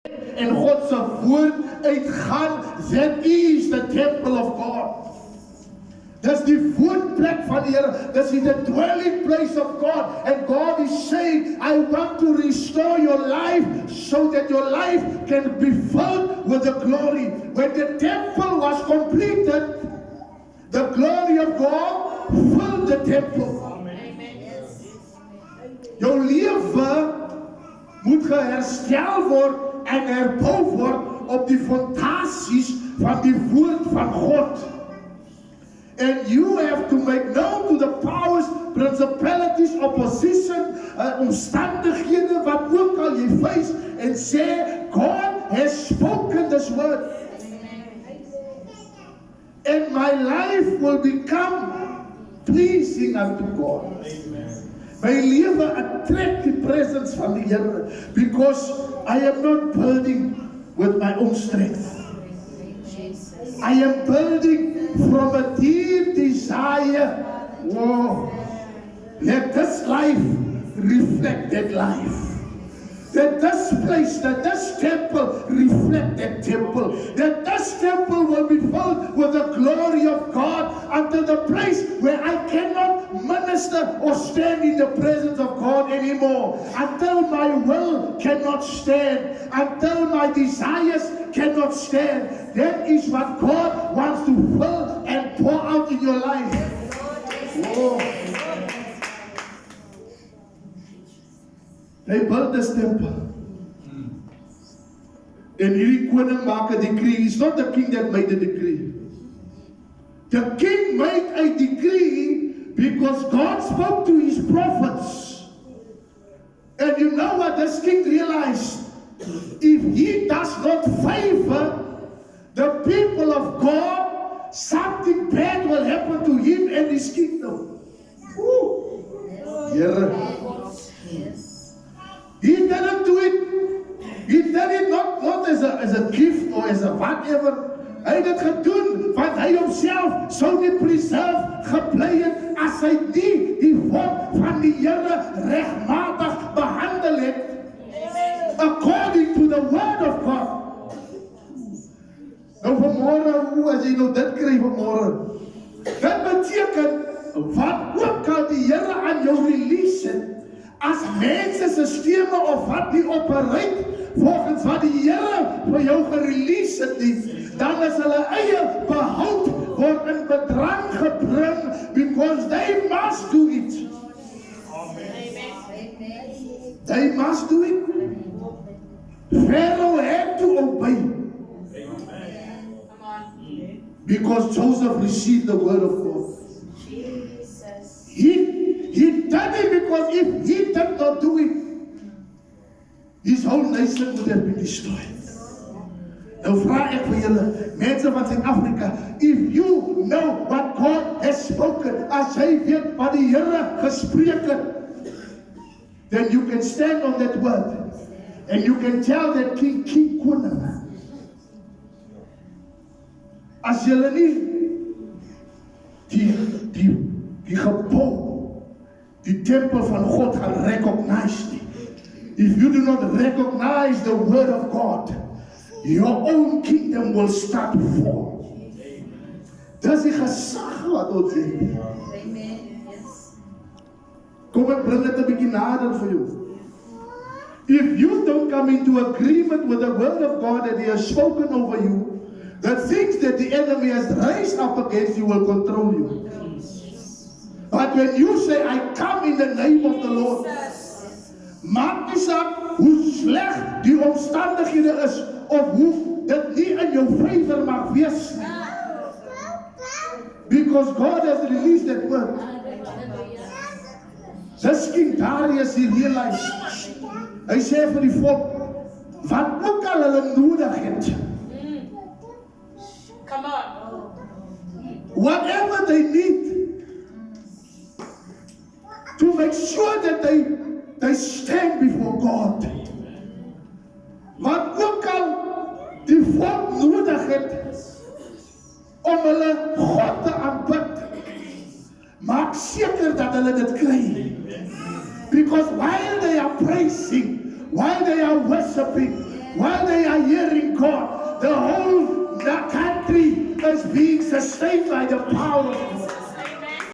en God se woord uitgaan, that is the temple of God. Dis die woonplek van die Here. Dis the dwelling place of God. And God is saying, I want to restore your life so that your life can be filled with the glory. When the temple was completed, the glory of God filled the temple. Jou lewe moet geherstel word en herbou word op die fondasies van die woord van God. And you have to make known to the powers, principalities, opposition, omstandighede wat ook al jy face, and say, God has spoken this word. And my life will become pleasing unto God. My lewe attract die presence van die Here, because I am not building with my own strength. I am building from a deep desire. Oh, let this life reflect that life. That this place, that this temple reflect that temple. That this temple will be filled with the glory of God until the place where I cannot minister or stand in the presence of God anymore. Until my will cannot stand. Until my desires cannot stand. That is what God wants to fill and pour out in your life. Oh. They built this temple. En hierdie koning maak 'n decree. It's not the king that made the decree. The king made a decree because God spoke to his prophets. And you know what this king realized? If he does not favor the people of God, something bad will happen to him and his kingdom. Here. He didn't do it. He did it not as a gift or as a whatever. Hy het dit gedoen want hy homself sou nie preserve gebly het as hy nie die woord van die Here regmatig behandel het. According to the word of God. Nou vanmôre, as jy nou dit kry vanmôre, dit beteken wat ook al die Here aan jou release het, as mense sisteme of wat die operate volgens wat die Here vir jou gerelease het nie, dan is hulle eie behoud word in bedrang gebring because they must do it. Amen. They must do it. Pharaoh had to obey. Amen. Because Joseph received the word of God. He did it because if he did not do it, his whole nation would have been destroyed. Nou vra ek vir julle, mense van Suid-Afrika, if you know what God has spoken, as jy weet wat die Here gespreek het, then you can stand on that word, and you can tell that king koning, as julle nie die gebou, die tempel van God gaan recognize nie. If you do not recognize the word of God, your own kingdom will start to fall. Dis die gesag wat ons het. Kom ek bring dit 'n bietjie nader vir jou. If you don't come into agreement with the word of God that He has spoken over you, the things that the enemy has raised up against you will control you. But when you say, I come in the name of the Lord, maak nie saak hoe sleg die omstandighede is, of hoe dit nie in jou favor mag wees. Because God has released that word. Dis King Darius hier realize. Hy sê vir die volk, wat ook al hulle nodig het. Come on. Whatever they need, to make sure that they stand before God. Wat ook al die volk nodig het om hulle God te aanbid, maak seker dat hulle dit kry. Because while they are praising, while they are worshiping, while they hearing God. The whole country is being sustained by the power of God.